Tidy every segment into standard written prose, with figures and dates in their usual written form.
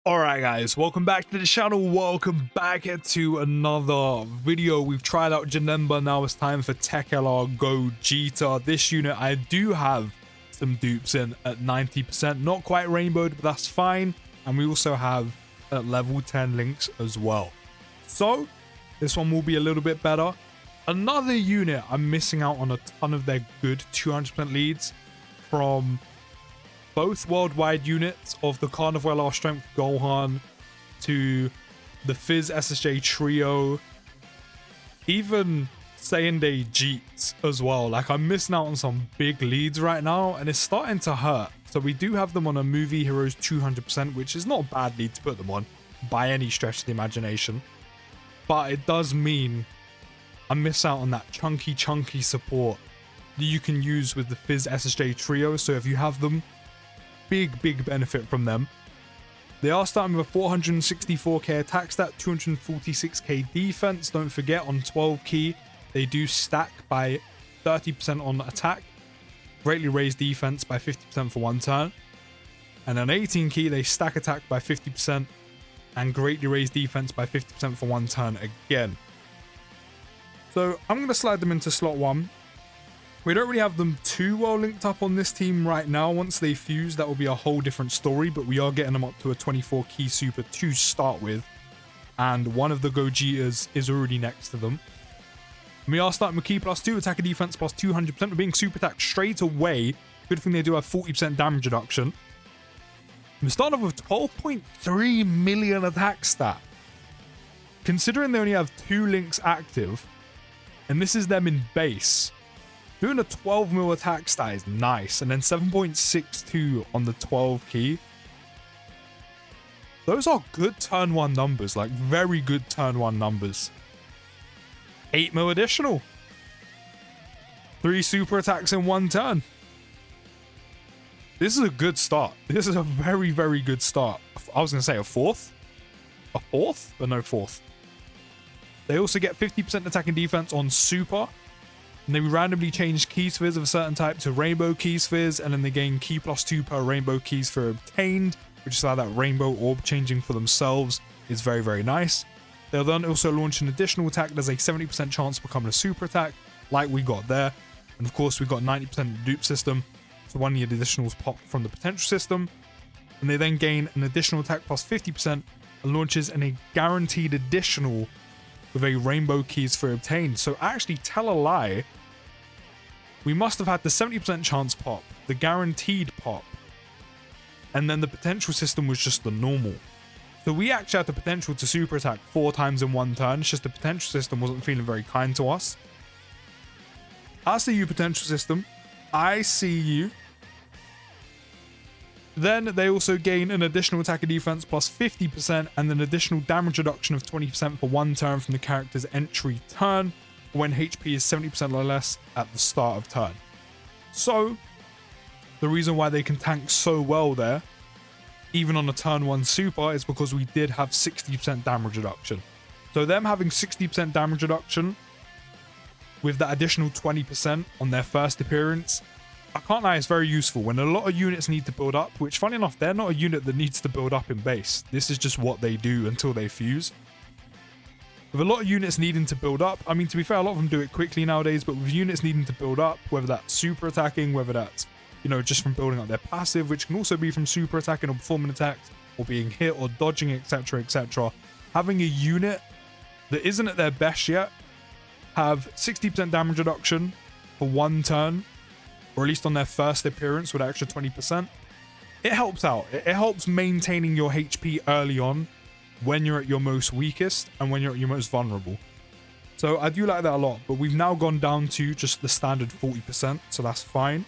Alright guys, welcome back to the channel, welcome back to another video. We've tried out Janemba, now it's time for TEQ Gogeta. This unit I do have some dupes in at 90%, not quite rainbowed, but that's fine. And we also have at level 10 links as well. So this one will be a little bit better. Another unit I'm missing out on a ton of their good 200% leads from both worldwide units of the Carnival Strength Gohan to the Fizz SSJ Trio, even Saiyan Jeets as well. Like, I'm missing out on some big leads right now and it's starting to hurt. So we do have them on a Movie Heroes 200%, which is not a bad lead to put them on by any stretch of the imagination. But it does mean I miss out on that chunky support that you can use with the Fizz SSJ Trio. So if you have them, big benefit from them. They are starting with a 464k attack stat, 246k defense. Don't forget, on 12 key they do stack by 30% on attack, greatly raise defense by 50% for one turn, and on 18 key they stack attack by 50% and greatly raise defense by 50% for one turn again. So I'm going to slide them into slot 1. We don't really have them too well linked up on this team right now. Once they fuse, that will be a whole different story, but we are getting them up to a 24 key super to start with, and one of the Gogetas is already next to them. And we are starting with key +2, attack and defense plus 200%. We're being super attacked straight away. Good thing they do have 40% damage reduction. We're starting off with 12.3 million attack stat. Considering they only have 2 links active, and this is them in base, doing a 12 mil attack stat is nice, and then 7.62 on the 12 key. Those are good turn 1 numbers, like very good turn 1 numbers. 8 mil additional. 3 super attacks in 1 turn. This is a good start. This is a very good start. I was going to say a fourth? A fourth? But no, fourth. They also get 50% attack and defense on super. And they randomly change key spheres of a certain type to rainbow key spheres, and then they gain key +2 per rainbow key sphere obtained, which is how that rainbow orb changing for themselves is very nice. They'll then also launch an additional attack. There's a 70% chance of becoming a super attack, like we got there. And of course, we got 90% dupe system, so one of the additionals pop from the potential system. And they then gain an additional attack plus 50% and launches a guaranteed additional with a rainbow keys for obtained. So actually, tell a lie, we must have had the 70% chance pop, the guaranteed pop, and then the potential system was just the normal. So we actually had the potential to super attack 4 times in 1 turn. It's just the potential system wasn't feeling very kind to us. I see you, potential system. I see you. Then they also gain an additional attack and defense plus 50% and an additional damage reduction of 20% for 1 turn from the character's entry turn, when HP is 70% or less at the start of turn. So the reason why they can tank so well there, even on a turn 1 super, is because we did have 60% damage reduction. So them having 60% damage reduction with that additional 20% on their first appearance, I can't lie, it's very useful when a lot of units need to build up, which funny enough, they're not a unit that needs to build up in base. This is just what they do until they fuse. With a lot of units needing to build up, I mean, to be fair, a lot of them do it quickly nowadays, but with units needing to build up, whether that's super attacking, whether that's, you know, just from building up their passive, which can also be from super attacking or performing attacks, or being hit or dodging, etc, having a unit that isn't at their best yet, have 60% damage reduction for 1 turn, or at least on their first appearance with extra 20%, it helps out. It helps maintaining your HP early on when you're at your most weakest and when you're at your most vulnerable. So I do like that a lot, but we've now gone down to just the standard 40%, so that's fine.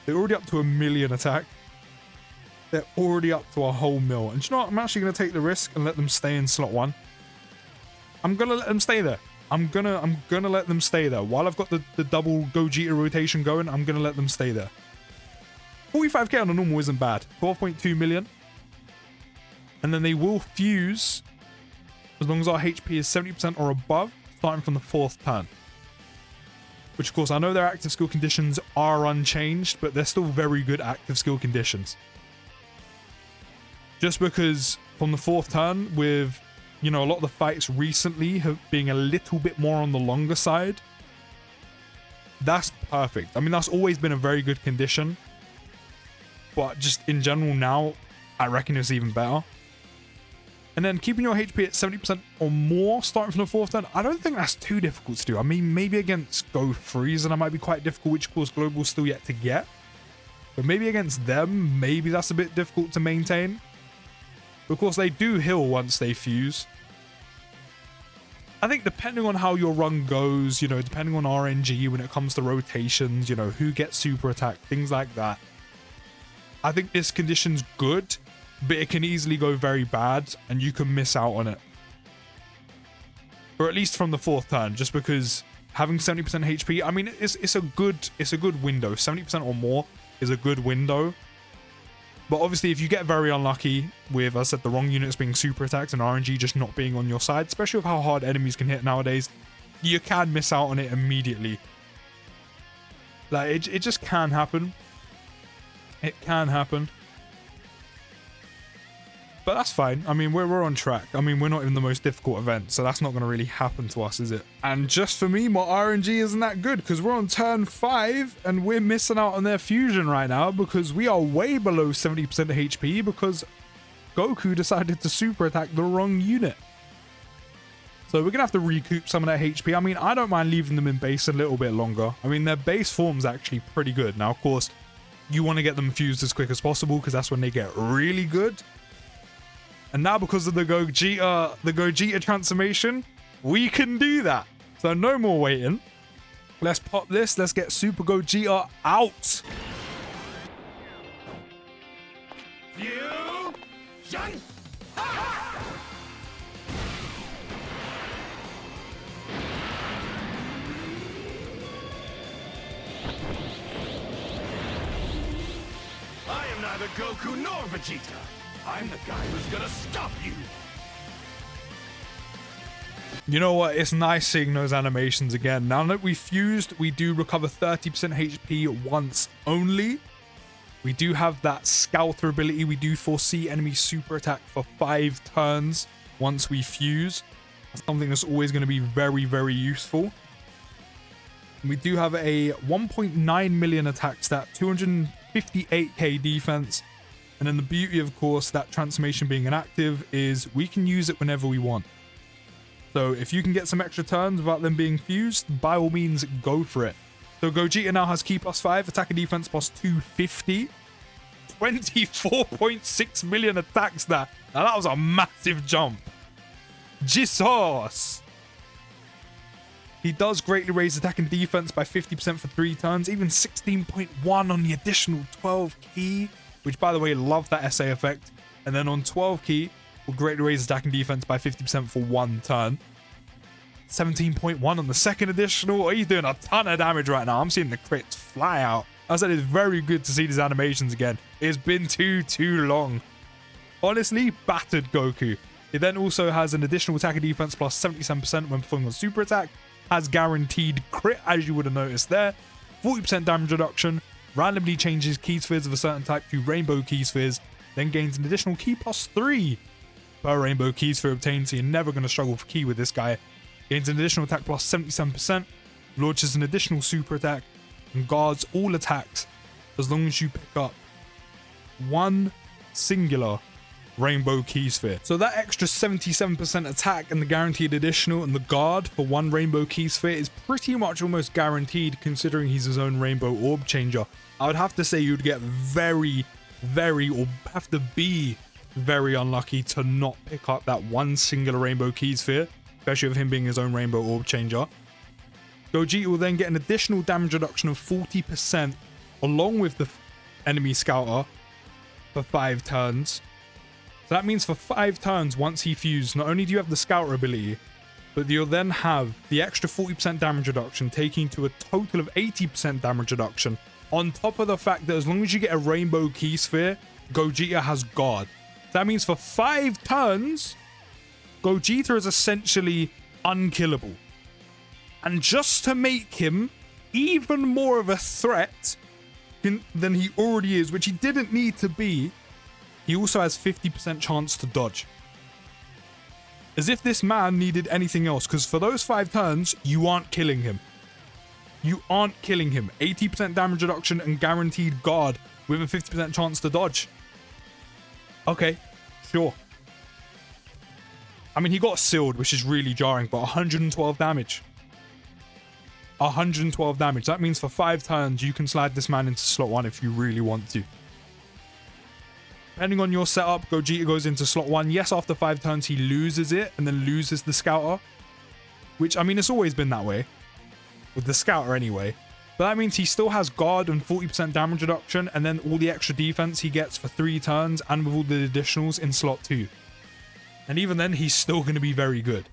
They're already up to a million attack. They're already up to a whole mil. And do you know what? I'm actually going to take the risk and let them stay in slot 1. I'm going to let them stay there. I'm gonna let them stay there. While I've got the double Gogeta rotation going, I'm gonna let them stay there. 45k on a normal isn't bad. 12.2 million. And then they will fuse as long as our HP is 70% or above, starting from the 4th turn. Which, of course, I know their active skill conditions are unchanged, but they're still very good active skill conditions. Just because from the 4th turn, with, you know, a lot of the fights recently have being a little bit more on the longer side, that's perfect. I mean, that's always been a very good condition. But just in general now, I reckon it's even better. And then keeping your HP at 70% or more starting from the 4th turn, I don't think that's too difficult to do. I mean, maybe against Go Freezer that might be quite difficult, which of course Global's still yet to get. But maybe against them, maybe that's a bit difficult to maintain. Of course, they do heal once they fuse. I think depending on how your run goes, you know, depending on RNG when it comes to rotations, you know, who gets super attack, things like that. I think this condition's good, but it can easily go very bad and you can miss out on it. Or at least from the 4th turn, just because having 70% HP, I mean, it's a good window. 70% or more is a good window. But obviously, if you get very unlucky with, as I said, the wrong units being super attacked and RNG just not being on your side, especially with how hard enemies can hit nowadays, you can miss out on it immediately. Like, it just can happen. It can happen. But that's fine. I mean, we're on track. I mean, we're not in the most difficult event, so that's not going to really happen to us, is it? And just for me, my RNG isn't that good because we're on turn 5 and we're missing out on their fusion right now because we are way below 70% HP because Goku decided to super attack the wrong unit. So we're going to have to recoup some of that HP. I mean, I don't mind leaving them in base a little bit longer. I mean, their base form's actually pretty good. Now, of course, you want to get them fused as quick as possible because that's when they get really good. And now because of the Gogeta transformation, we can do that. So no more waiting. Let's pop this. Let's get Super Gogeta out. Fusion! I am neither Goku nor Vegeta. I'm the guy who's gonna stop you! You know what? It's nice seeing those animations again. Now that we fused, we do recover 30% HP once only. We do have that Scouter ability. We do foresee enemy super attack for 5 turns once we fuse. That's something that's always going to be very, very useful. We do have a 1.9 million attack stat, 258k defense. And then the beauty, of course, that transformation being inactive is we can use it whenever we want. So if you can get some extra turns without them being fused, by all means, go for it. So Gogeta now has Ki +5, attack and defense +250. 24.6 million attack stat. Now that was a massive jump. Jesus! He does greatly raise attack and defense by 50% for 3 turns, even 16.1 on the additional 12 Ki. Which, by the way, love that SA effect. And then on 12 Ki, will greatly raise attack and defense by 50% for 1 turn. 17.1 on the second additional. He's doing a ton of damage right now. I'm seeing the crits fly out. I said it's very good to see these animations again. It's been too long. Honestly, battered Goku. It then also has an additional attack and defense plus 77% when performing on super attack. Has guaranteed crit, as you would have noticed there. 40% damage reduction. Randomly changes Ki spheres of a certain type to rainbow Ki spheres, then gains an additional Ki +3 per rainbow Ki sphere obtained, so you're never going to struggle for Ki with this guy. Gains an additional attack plus 77%, launches an additional super attack, and guards all attacks as long as you pick up 1 singular rainbow Ki sphere. So that extra 77% attack and the guaranteed additional and the guard for 1 rainbow Ki sphere is pretty much almost guaranteed considering he's his own rainbow orb changer. I would have to say you'd get very, or have to be very unlucky to not pick up that 1 singular rainbow Ki sphere, especially with him being his own rainbow orb changer. Gogeta will then get an additional damage reduction of 40% along with the enemy scouter for 5 turns. So that means for 5 turns once he fused, not only do you have the scouter ability, but you'll then have the extra 40% damage reduction, taking to a total of 80% damage reduction, on top of the fact that as long as you get a rainbow Ki sphere, Gogeta has guard. That means for 5 turns, Gogeta is essentially unkillable. And just to make him even more of a threat than he already is, which he didn't need to be, he also has 50% chance to dodge. As if this man needed anything else, because for those 5 turns, you aren't killing him. You aren't killing him. 80% damage reduction and guaranteed guard with a 50% chance to dodge. Okay, sure. I mean, he got sealed, which is really jarring, but 112 damage. 112 damage. That means for 5 turns, you can slide this man into slot 1 if you really want to. Depending on your setup, Gogeta goes into slot 1. Yes, after 5 turns, he loses it and then loses the Scouter. Which, I mean, it's always been that way. With the Scouter anyway. But that means he still has guard and 40% damage reduction, and then all the extra defense he gets for 3 turns and with all the additionals in slot 2. And even then, he's still going to be very good.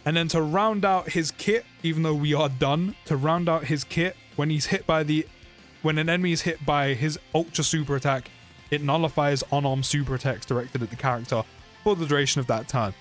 And then to round out his kit, even though we are done, to round out his kit, when an enemy is hit by his ultra super attack, it nullifies unarmed super attacks directed at the character for the duration of that turn.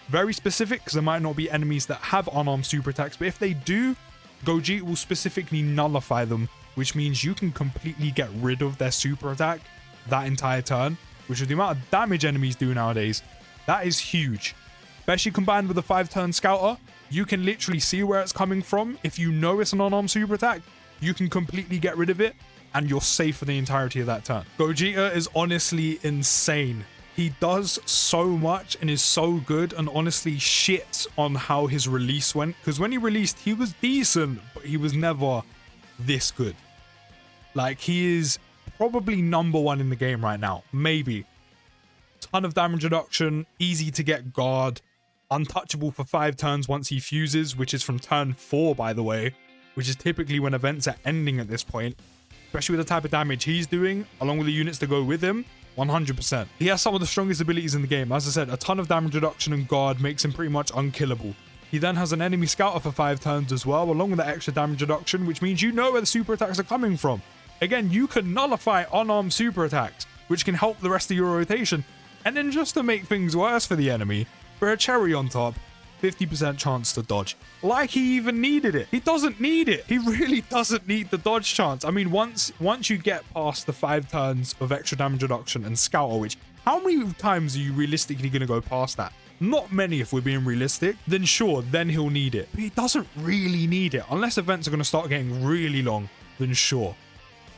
Very specific, because there might not be enemies that have unarmed super attacks, but if they do, Gogeta will specifically nullify them, which means you can completely get rid of their super attack that entire turn, which with the amount of damage enemies do nowadays, that is huge. Especially combined with the 5-turn Scouter, you can literally see where it's coming from. If you know it's an unarmed super attack, you can completely get rid of it, and you're safe for the entirety of that turn. Gogeta is honestly insane. He does so much and is so good, and honestly shits on how his release went. Because when he released, he was decent, but he was never this good. Like, he is probably number 1 in the game right now. Maybe. Ton of damage reduction, easy to get guard, untouchable for 5 turns once he fuses, which is from turn 4, by the way, which is typically when events are ending at this point. Especially with the type of damage he's doing, along with the units that go with him, 100%. He has some of the strongest abilities in the game. As I said, a ton of damage reduction and guard makes him pretty much unkillable. He then has an enemy Scouter for 5 turns as well, along with that extra damage reduction, which means you know where the super attacks are coming from. Again, you can nullify unarmed super attacks, which can help the rest of your rotation. And then just to make things worse for the enemy, for a cherry on top, 50% chance to dodge. Like he even needed it. He doesn't need it. He really doesn't need the dodge chance. I mean, once you get past the 5 turns of extra damage reduction and Scouter, which, how many times are you realistically going to go past that? Not many if we're being realistic. Then sure, then he'll need it. But he doesn't really need it. Unless events are going to start getting really long, then sure.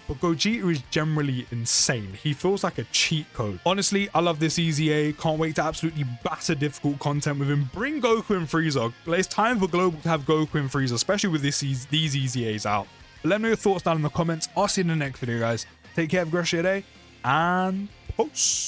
But Gogeta is generally insane. He feels like a cheat code. Honestly, I love this EZA. Can't wait to absolutely batter difficult content with him. Bring Goku and Frieza. It's time for Global to have Goku and Frieza, especially with these EZAs out. But let me know your thoughts down in the comments. I'll see you in the next video, guys. Take care, have a great day, and peace.